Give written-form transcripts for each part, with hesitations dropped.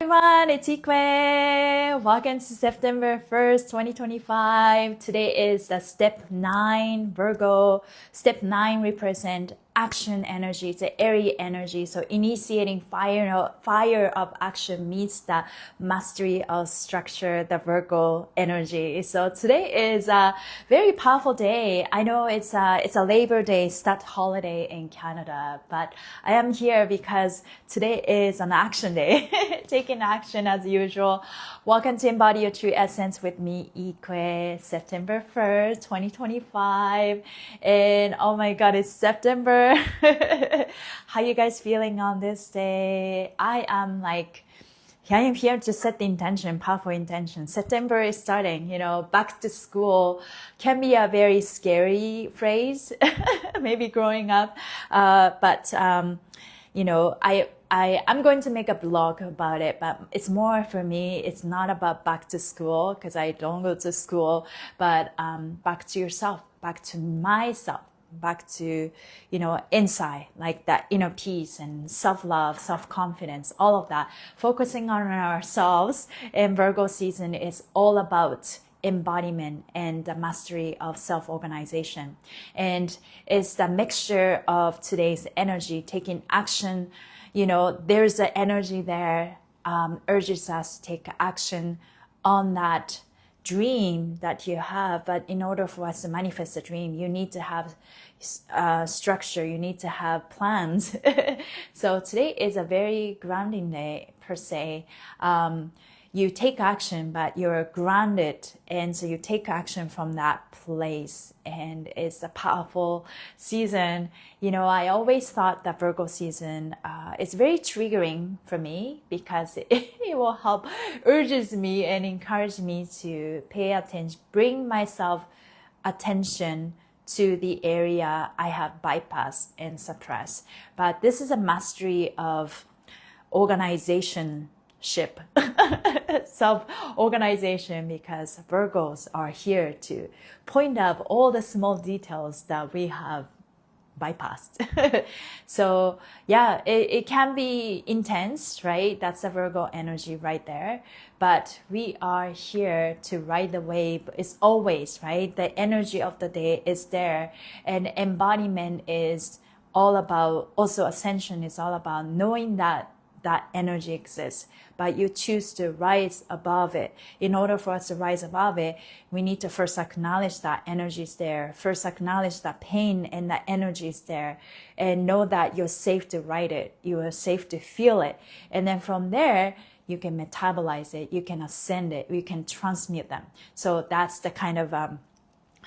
Everyone, it's Ikue. Welcome to September 1st, 2025. Today is the step 9, Virgo. Step 9 represent action energy. It's an Aries energy. So initiating fire of action meets the mastery of structure, the Virgo energy. So today is a very powerful day. I know it's a Labor Day stat holiday in Canada, but I am here because today is an action day. Taking action as usual. Welcome to Embody Your True Essence with me, Ikue, September 1st, 2025. And oh my God, it's September. How you guys feeling on this day? I am here to set the intention, powerful intention. September is starting, back to school can be a very scary phrase, maybe growing up. But I'm going to make a blog about it, but it's more for me. It's not about back to school because I don't go to school, but back to yourself, back to myself, back to, inside, like that inner peace and self-love, self-confidence, all of that. Focusing on ourselves in Virgo season is all about embodiment and the mastery of self-organization. And it's the mixture of today's energy, taking action. There's the energy there, urges us to take action on that dream that you have. But in order for us to manifest the dream, you need to have structure, you need to have plans. So today is a very grounding day per se. You take action, but you're grounded. And so you take action from that place. And it's a powerful season. I always thought that Virgo season, it's very triggering for me because it will help, urges me and encourage me to pay attention, bring myself attention to the area I have bypassed and suppressed. But this is a mastery of organization. Self-organization, because Virgos are here to point out all the small details that we have bypassed. So yeah, it can be intense, right? That's the Virgo energy right there. But we are here to ride the wave. It's always, right? The energy of the day is there. And embodiment is all about, also ascension is all about knowing that energy exists, but you choose to rise above it. In order for us to rise above it, we need to first acknowledge that energy is there, first acknowledge that pain and that energy is there, and know that you're safe to ride it, you are safe to feel it. And then from there, you can metabolize it, you can ascend it, you can transmute them. So that's the kind of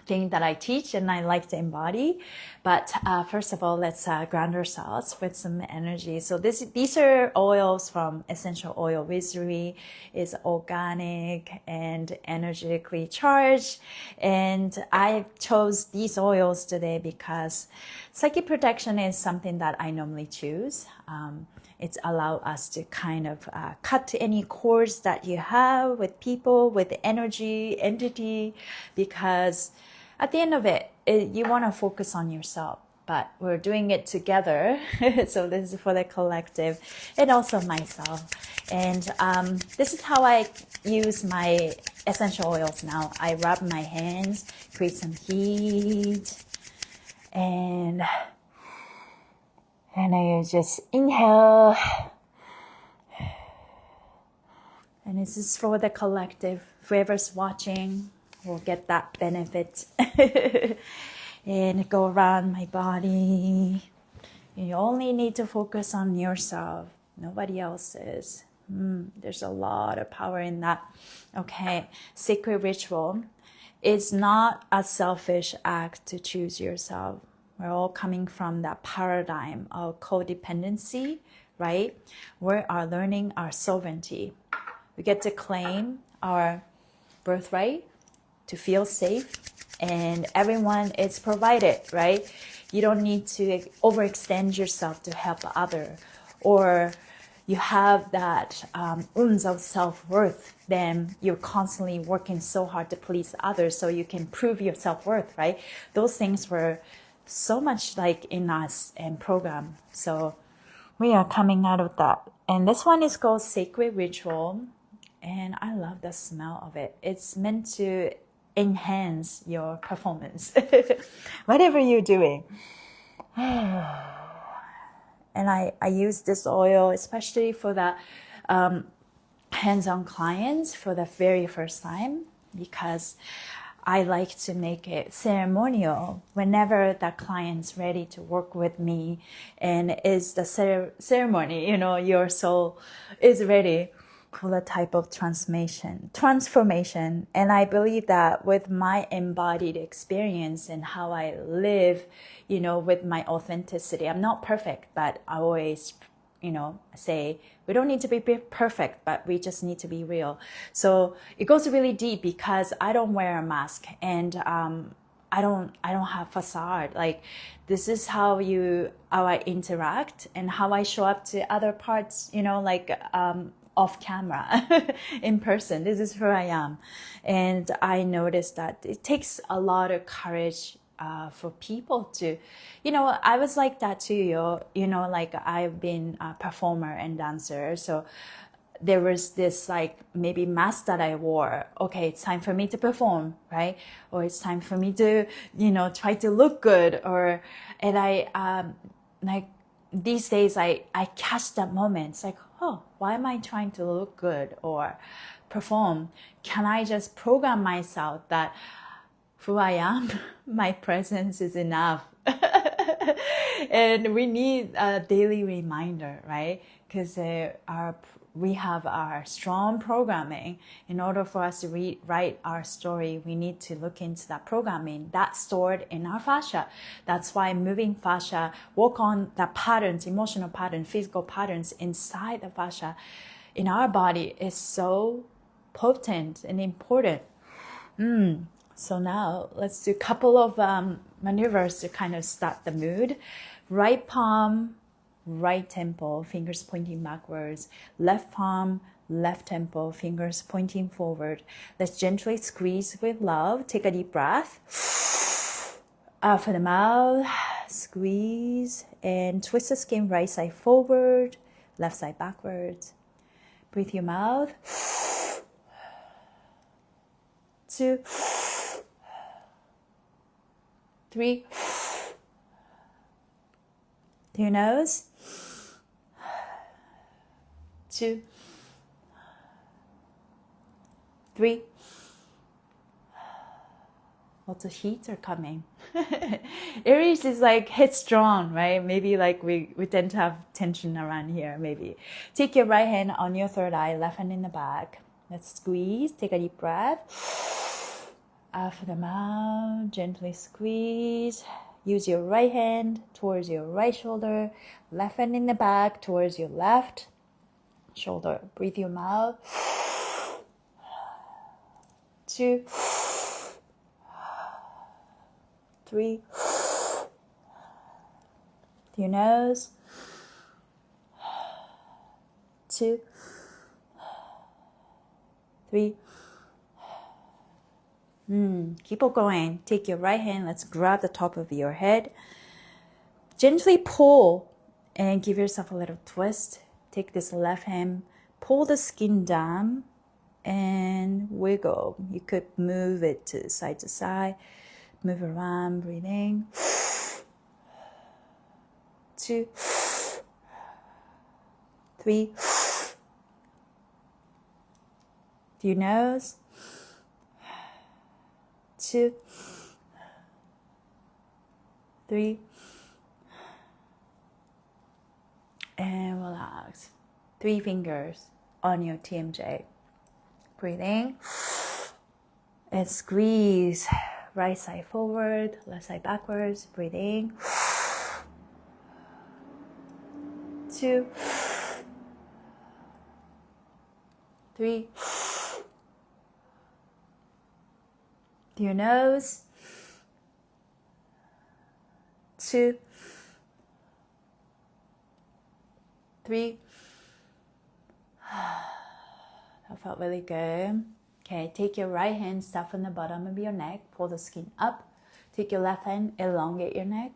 thing that I teach and I like to embody. But first of all, let's ground ourselves with some energy. So these are oils from Essential Oil Wizardry. Is organic and energetically charged. And I chose these oils today because Psyche Protection is something that I normally choose. It's allow us to kind of cut any cords that you have with people, with energy, entity, because at the end of it, you want to focus on yourself, but we're doing it together. So this is for the collective and also myself. And this is how I use my essential oils now. I rub my hands, create some heat, and I just inhale. And this is for the collective. Whoever's watching will get that benefit. And go around my body. You only need to focus on yourself. Nobody else's. There's a lot of power in that. Okay, sacred ritual. It's not a selfish act to choose yourself. We're all coming from that paradigm of codependency, right? We are learning our sovereignty. We get to claim our birthright to feel safe, and everyone is provided, right? You don't need to overextend yourself to help other, or you have that ounce of self-worth, then you're constantly working so hard to please others so you can prove your self-worth, right? Those things were so much like in us and program. So we are coming out of that And this one is called Sacred Ritual. And I love the smell of it. It's meant to enhance your performance, whatever you're doing. And I use this oil especially for the hands-on clients for the very first time, because I like to make it ceremonial whenever the client's ready to work with me, and is the ceremony, your soul is ready for the type of transformation. And I believe that with my embodied experience and how I live, with my authenticity, I'm not perfect, but I always say we don't need to be perfect, but we just need to be real. So it goes really deep because I don't wear a mask, and I don't have facade. Like, this is how I interact and how I show up to other parts, off camera, in person. This is who I am. And I noticed that it takes a lot of courage for people to, I was like that too, like I've been a performer and dancer. So there was this maybe mask that I wore. Okay, it's time for me to perform, right? Or it's time for me to, try to look good. And I, these days I catch that moment. It's like, oh, why am I trying to look good or perform? Can I just program myself that who I am, my presence is enough? And we need a daily reminder, right? Because we have our strong programming. In order for us to write our story, we need to look into that programming that's stored in our fascia. That's why moving fascia, work on the patterns, emotional patterns, physical patterns inside the fascia in our body is so potent and important. So now let's do a couple of maneuvers to kind of start the mood. Right palm, right temple, fingers pointing backwards. Left palm, left temple, fingers pointing forward. Let's gently squeeze with love. Take a deep breath. Out for the mouth, squeeze, and twist the skin right side forward, left side backwards. Breathe your mouth. 2, 3. Through your nose. 2, 3. Lots of heat are coming. Aries is headstrong, right? Maybe we tend to have tension around here, maybe. Take your right hand on your third eye, left hand in the back. Let's squeeze. Take a deep breath. Out for the mouth, gently squeeze. Use your right hand towards your right shoulder, left hand in the back towards your left shoulder. Breathe your mouth. 2, 3. Through your nose. 2, 3. Keep on going. Take your right hand. Let's grab the top of your head. Gently pull and give yourself a little twist. Take this left hand, pull the skin down and wiggle. You could move it to side, move around, breathing. 2, 3. Through your nose. 2, 3. And relax. 3 fingers on your TMJ. Breathing. And squeeze. Right side forward, left side backwards. Breathing. 2, 3. Through your nose. 2, 3. That felt really good. Okay, take your right hand, soften the bottom of your neck, pull the skin up. Take your left hand, elongate your neck.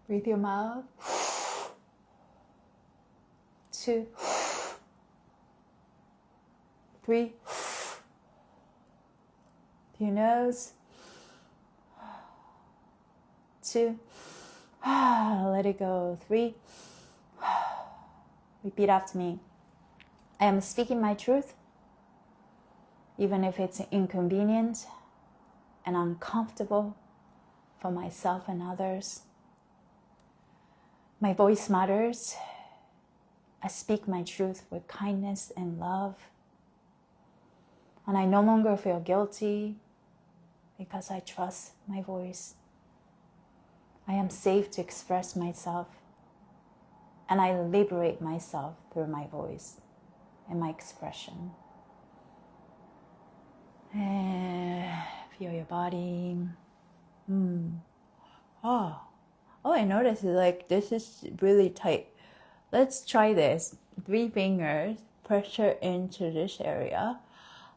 Breathe your mouth. 2, 3. Through your nose. 2. Let it go. 3. Repeat after me. I am speaking my truth, even if it's inconvenient and uncomfortable for myself and others. My voice matters. I speak my truth with kindness and love. And I no longer feel guilty because I trust my voice. I am safe to express myself, and I liberate myself through my voice and my expression. Feel your body. Oh, I noticed like this is really tight. Let's try this. 3 fingers, pressure into this area.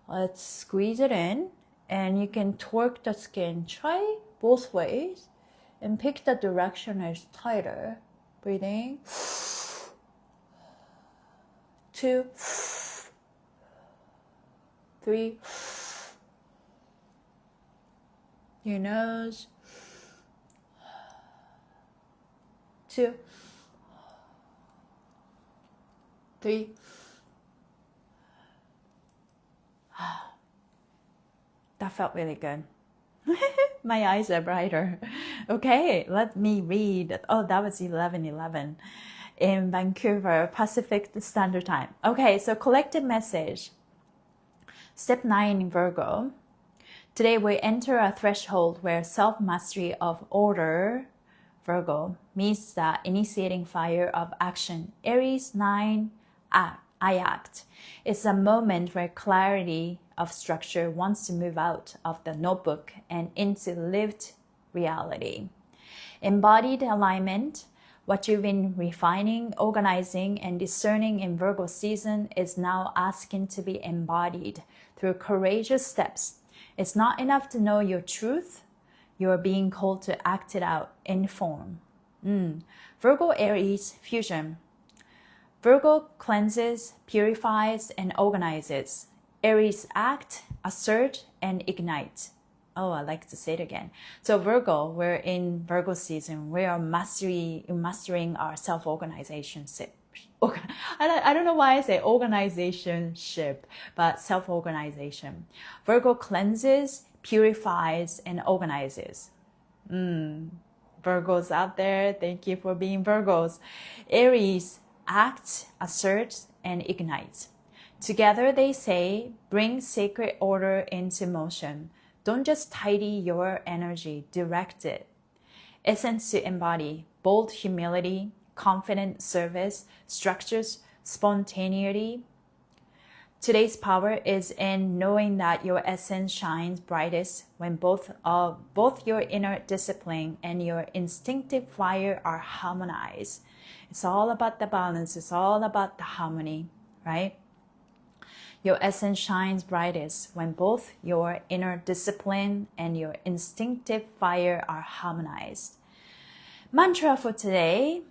Let's squeeze it in, and you can torque the skin. Try both ways and pick the direction that's tighter. Breathing. 2, 3. Your nose. 2, 3. That felt really good. My eyes are brighter. Okay, let me read. Oh, that was 11:11 in Vancouver, Pacific Standard Time. Okay, so collective message. Step 9 in Virgo. Today we enter a threshold where self-mastery of order, Virgo, meets the initiating fire of action. Aries 9, I act. It's a moment where clarity of structure wants to move out of the notebook and into lived reality. Embodied alignment, what you've been refining, organizing, and discerning in Virgo season is now asking to be embodied through courageous steps. It's not enough to know your truth. You're being called to act it out in form. Virgo Aries fusion. Virgo cleanses, purifies, and organizes. Aries act, assert, and ignite. Oh, I like to say it again. So Virgo, we're in Virgo season. We are mastering our self-organization. I don't know why I say organizationship, but self-organization. Virgo cleanses, purifies, and organizes. Virgos out there, thank you for being Virgos. Aries act, assert, and ignite. Together they say, bring sacred order into motion. Don't just tidy your energy, direct it. Essence to embody, bold humility, confident service, structures, spontaneity. Today's power is in knowing that your essence shines brightest when both your inner discipline and your instinctive fire are harmonized. It's all about the balance. It's all about the harmony, right? Your essence shines brightest when both your inner discipline and your instinctive fire are harmonized. Mantra for today: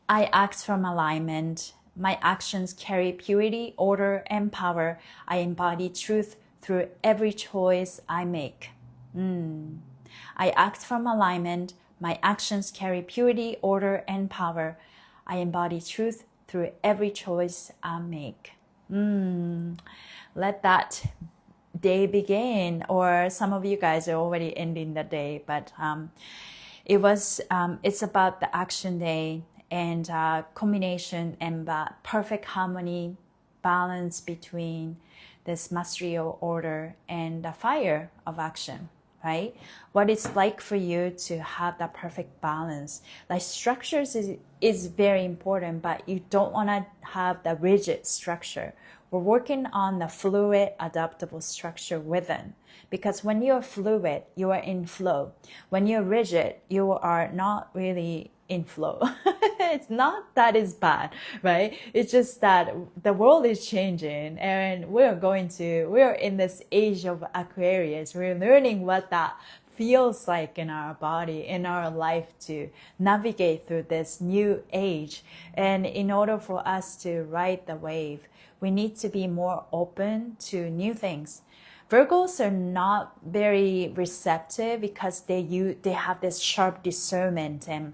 I act from alignment. My actions carry purity, order, and power. I embody truth through every choice I make. I act from alignment. My actions carry purity, order, and power. I embody truth through every choice I make. Let that day begin. Or some of you guys are already ending the day, but it's about the action day and combination and perfect harmony, balance between this mastery of order and the fire of action, right? What it's like for you to have that perfect balance. Like structures is very important, but you don't want to have the rigid structure. We're working on the fluid, adaptable structure within. Because when you're fluid, you are in flow. When you're rigid, you are not really in flow. It's not that it's bad, right? It's just that the world is changing and we're in this age of Aquarius. We're learning what that feels like in our body, in our life to navigate through this new age. And in order for us to ride the wave, we need to be more open to new things. Virgos are not very receptive because they have this sharp discernment and,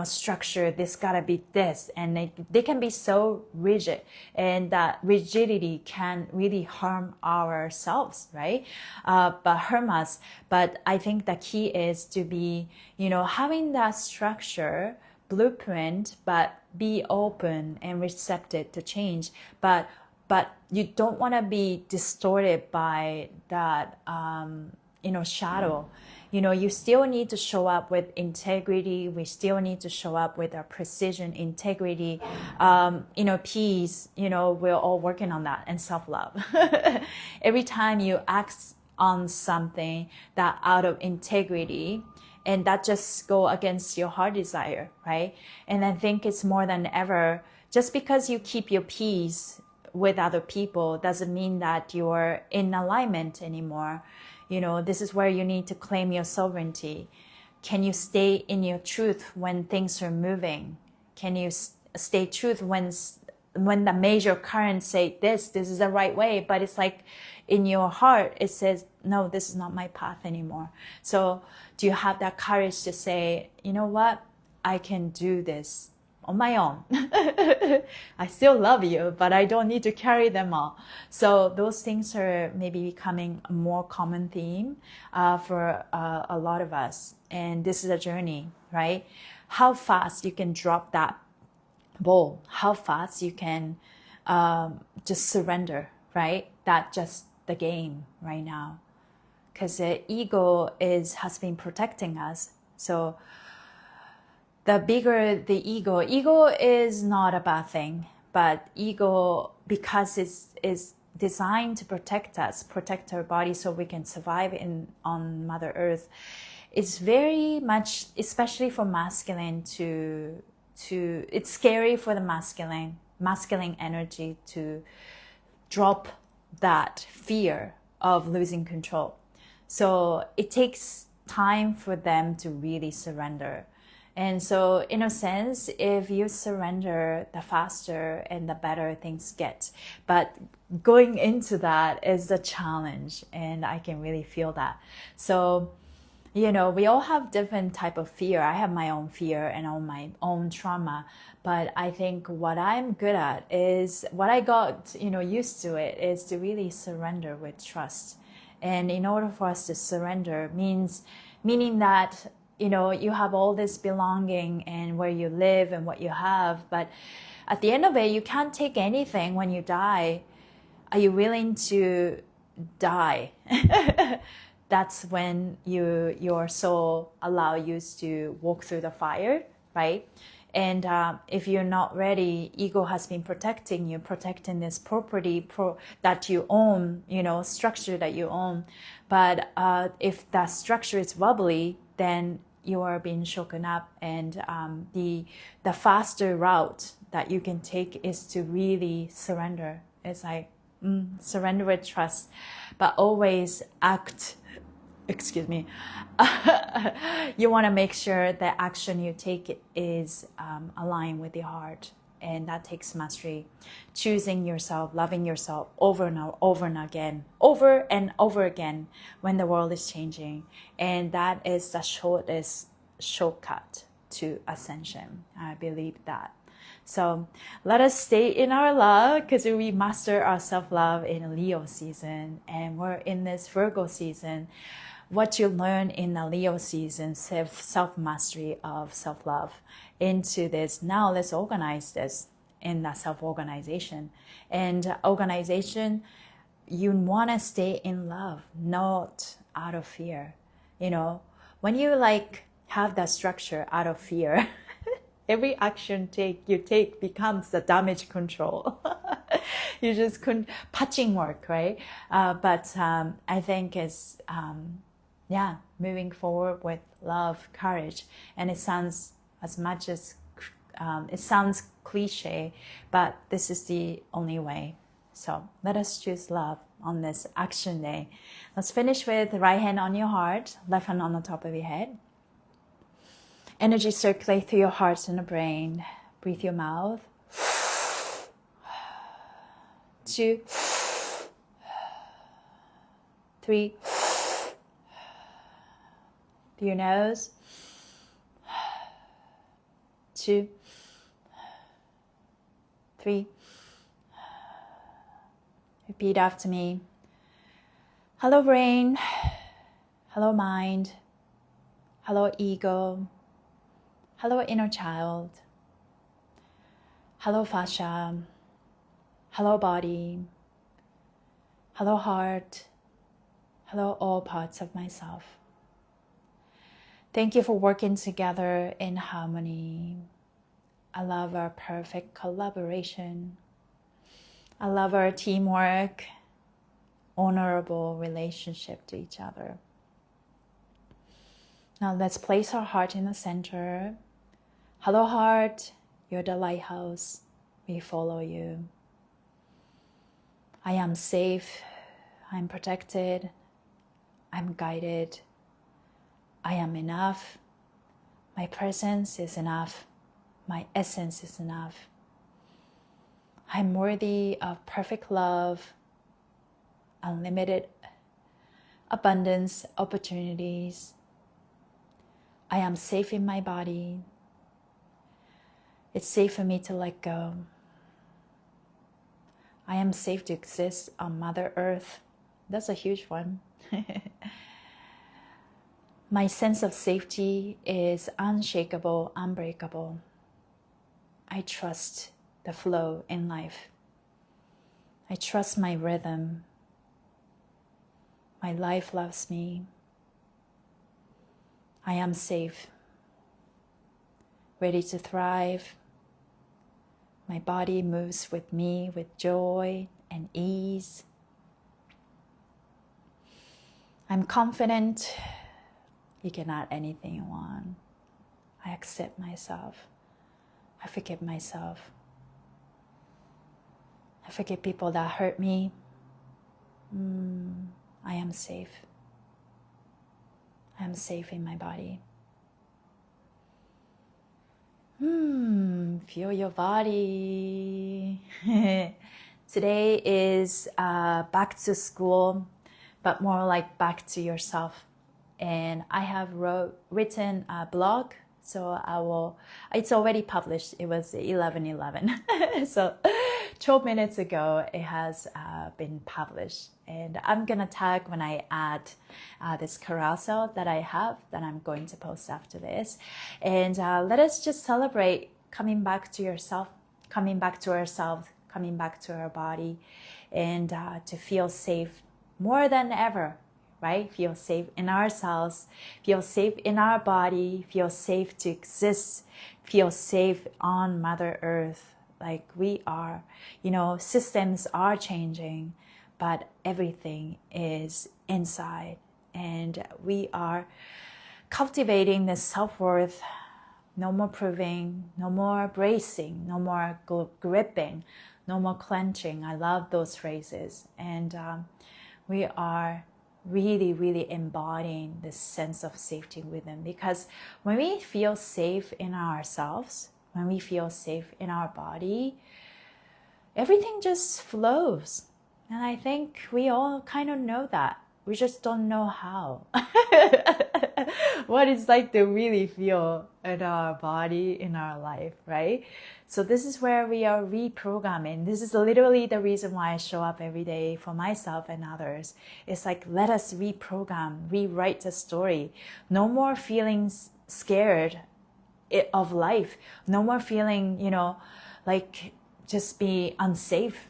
structure. This gotta be this, and they can be so rigid, and that rigidity can really harm ourselves, right? But harm us. But I think the key is to be, having that structure, blueprint, but be open and receptive to change. But you don't want to be distorted by that, shadow. You still need to show up with integrity. We still need to show up with our precision, integrity, peace. We're all working on that, and self-love. Every time you act on something that out of integrity, and that just go against your heart desire, right? And I think it's more than ever, just because you keep your peace with other people doesn't mean that you're in alignment anymore. This is where you need to claim your sovereignty. Can you stay in your truth when things are moving? Can you stay truth when the major currents say this is the right way, but it's like in your heart it says, no, this is not my path anymore. So do you have that courage to say, you know what, I can do this on my own. I still love you, but I don't need to carry them all. So those things are maybe becoming a more common theme for a lot of us. And this is a journey, right? How fast you can drop that ball, how fast you can just surrender, right? That's just the game right now. Because the ego has been protecting us. So the bigger the ego is not a bad thing, but ego, because it's designed to protect us, protect our body so we can survive on Mother Earth, it's very much, especially for masculine, it's scary for the masculine energy to drop that fear of losing control. So it takes time for them to really surrender. And so in a sense, if you surrender, the faster and the better things get. But going into that is a challenge, and I can really feel that. So, we all have different type of fear. I have my own fear and all my own trauma. But I think what I'm good at is, what I got, used to it, is to really surrender with trust. And in order for us to surrender meaning that, you have all this belonging and where you live and what you have, but at the end of it, you can't take anything when you die. Are you willing to die? That's when your soul allow you to walk through the fire, right? And if you're not ready, ego has been protecting you, protecting this property that you own, structure that you own. But if that structure is wobbly, then you are being shaken up, and the faster route that you can take is to really surrender. It's like surrender with trust, but always act. Excuse me. You want to make sure the action you take is aligned with your heart, and that takes mastery. Choosing yourself, loving yourself over and over and over again when the world is changing. And that is the shortest shortcut to ascension. I believe that. So let us stay in our love, because we master our self-love in Leo season, and we're in this Virgo season. What you learn in the Leo season, self-mastery of self-love, into this. Now let's organize this in the self-organization. And organization, you want to stay in love, not out of fear. When you have that structure out of fear, every action you take becomes the damage control. You just couldn't patching work, right? But I think it's moving forward with love, courage, and it sounds it sounds cliche, but this is the only way. So let us choose love. on this action day. Let's finish with right hand on your heart, left hand on the top of your head. Energy circulate through your heart and the brain. Breathe your mouth. 2, 3. Through your nose. 2, 3. Repeat after me. Hello brain. Hello mind. Hello ego. Hello inner child. Hello fascia. Hello body. Hello heart. Hello all parts of myself. Thank you for working together in harmony. I love our perfect collaboration. I love our teamwork, honorable relationship to each other. Now let's place our heart in the center. Hello heart, you're the lighthouse. We follow you. I am safe. I'm protected. I'm guided. I am enough. My presence is enough. My essence is enough. I'm worthy of perfect love, unlimited abundance, opportunities. I am safe in my body. It's safe for me to let go. I am safe to exist on Mother Earth. That's a huge one. My sense of safety is unshakable, unbreakable. I trust the flow in life. I trust my rhythm. My life loves me. I am safe, ready to thrive. My body moves with me with joy and ease. I'm confident. You can add anything you want. I accept myself. I forgive myself. I forgive people that hurt me. I am safe. I am safe in my body. Feel your body. Today is back to school, but more like back to yourself. And I have written a blog, so it's already published. It was 11/11. So 12 minutes ago, it has been published. And I'm going to tag when I add this carousel that I have that I'm going to post after this. And let us just celebrate coming back to yourself, coming back to ourselves, coming back to our body, and to feel safe more than ever, right? Feel safe in ourselves, feel safe in our body, feel safe to exist, feel safe on Mother Earth. Like we are, systems are changing, but everything is inside. And we are cultivating this self-worth. No more proving, no more bracing, no more gripping, no more clenching. I love those phrases. And we are really, really embodying this sense of safety within. Because when we feel safe in ourselves, when we feel safe in our body, everything just flows. And I think we all kind of know that. We just don't know how. What it's like to really feel in our body, in our life, right? So this is where we are reprogramming. This is literally the reason why I show up every day for myself and others. It's like, let us reprogram, rewrite the story. No more feelings scared of life. No more feeling, like just be unsafe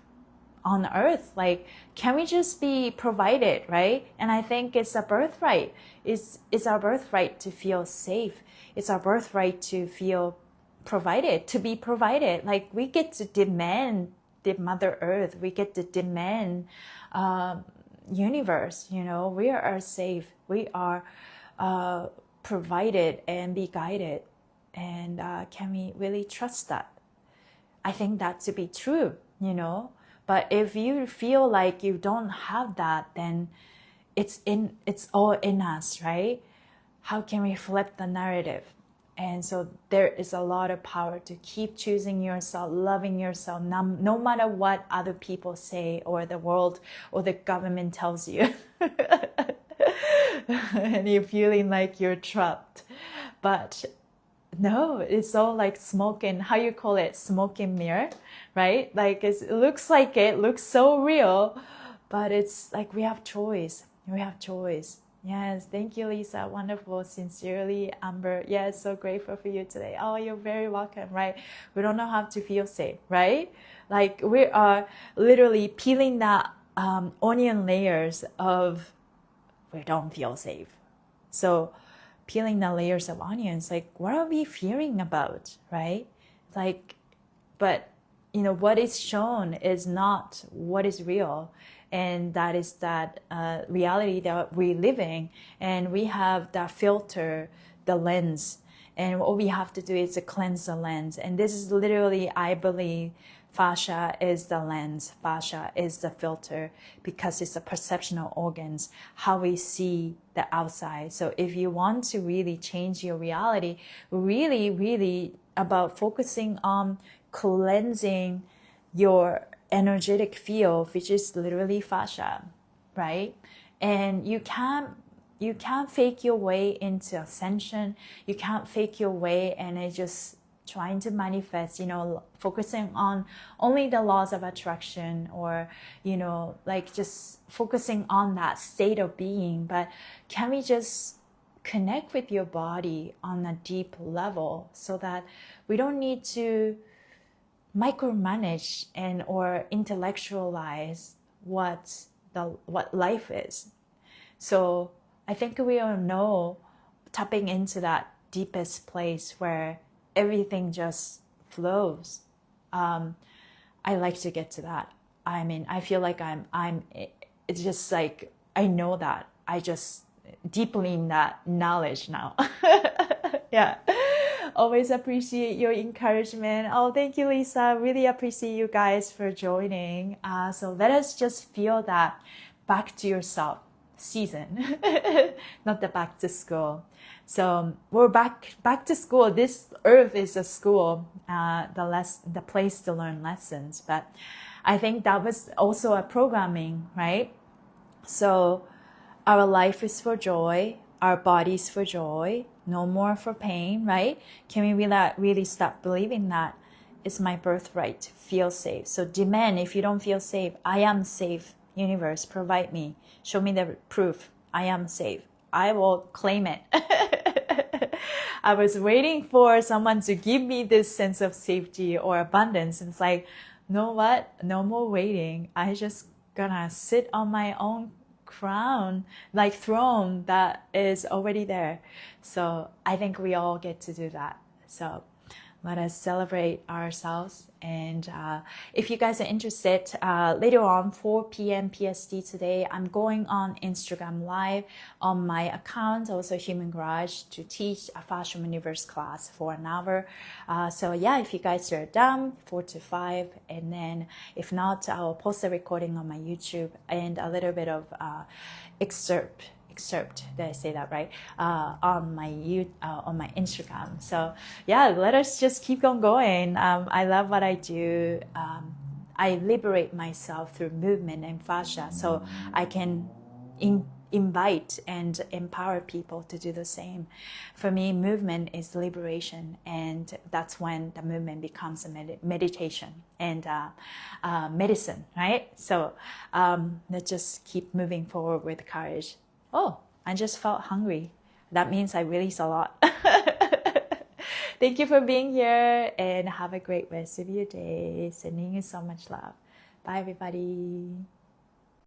on earth. Like, can we just be provided, right? And I think it's a birthright. It's our birthright to feel safe. It's our birthright to feel provided, to be provided. Like, we get to demand the Mother Earth. We get to demand universe, we are safe. We are provided and be guided. And can we really trust that? I think that to be true, But if you feel like you don't have that, then it's all in us, right? How can we flip the narrative? And so there is a lot of power to keep choosing yourself, loving yourself, no matter what other people say or the world or the government tells you. And you're feeling like you're trapped. But no, it's all like smoke and, how you call it, smoke and mirror, right? Like it looks so real, but it's like we have choice. We have choice. Yes, thank you, Lisa. Wonderful. Sincerely, Amber. Yes, so grateful for you today. Oh, you're very welcome, right? We don't know how to feel safe, right? Like we are literally peeling that onion layers of we don't feel safe. So peeling the layers of onions, like what are we fearing about, right? Like, but you know, what is shown is not what is real. And that is that reality that we're living, and we have that filter, the lens, and what we have to do is to cleanse the lens. And this is literally, I believe, fascia is the lens, fascia is the filter, because it's the perceptional organs, how we see the outside. So if you want to really change your reality, really about focusing on cleansing your energetic field, which is literally fascia, right? And you can't fake your way into ascension. You can't fake your way and it just trying to manifest, you know, focusing on only the laws of attraction, or, you know, like just focusing on that state of being. But can we just connect with your body on a deep level so that we don't need to micromanage and or intellectualize what life is. So I think we all know, tapping into that deepest place where everything just flows. I like to get to that. I mean, I feel like it's just like, I know that I just deeply in that knowledge now. Yeah. Always appreciate your encouragement. Oh, thank you, Lisa. Really appreciate you guys for joining. So let us just feel that back to yourself season, not the back to school. So we're back to school. This earth is a school, the place to learn lessons. But I think that was also a programming, right? So our life is for joy, our bodies for joy, no more for pain, right? Can we really start believing that it's my birthright to feel safe? So demand, if you don't feel safe, I am safe. Universe, provide me. Show me the proof. I am safe. I will claim it. I was waiting for someone to give me this sense of safety or abundance. It's like, know what? No more waiting. I just gonna sit on my own crown, like throne that is already there. So I think we all get to do that. So let us celebrate ourselves. And if you guys are interested, later on 4 p.m. PST today, I'm going on Instagram Live on my account, also Human Garage, to teach a Fascial Universe class for an hour. So yeah, if you guys are down, 4 to 5. And then if not, I'll post a recording on my YouTube and a little bit of excerpt, did I say that right, on my Instagram. So yeah, let us just keep on going. I love what I do. I liberate myself through movement and fascia, so I can invite and empower people to do the same. For me, movement is liberation, and that's when the movement becomes a meditation and medicine, right? So let's just keep moving forward with courage. Oh, I just felt hungry. That means I release a lot. Thank you for being here, and have a great rest of your day. Sending you so much love. Bye, everybody.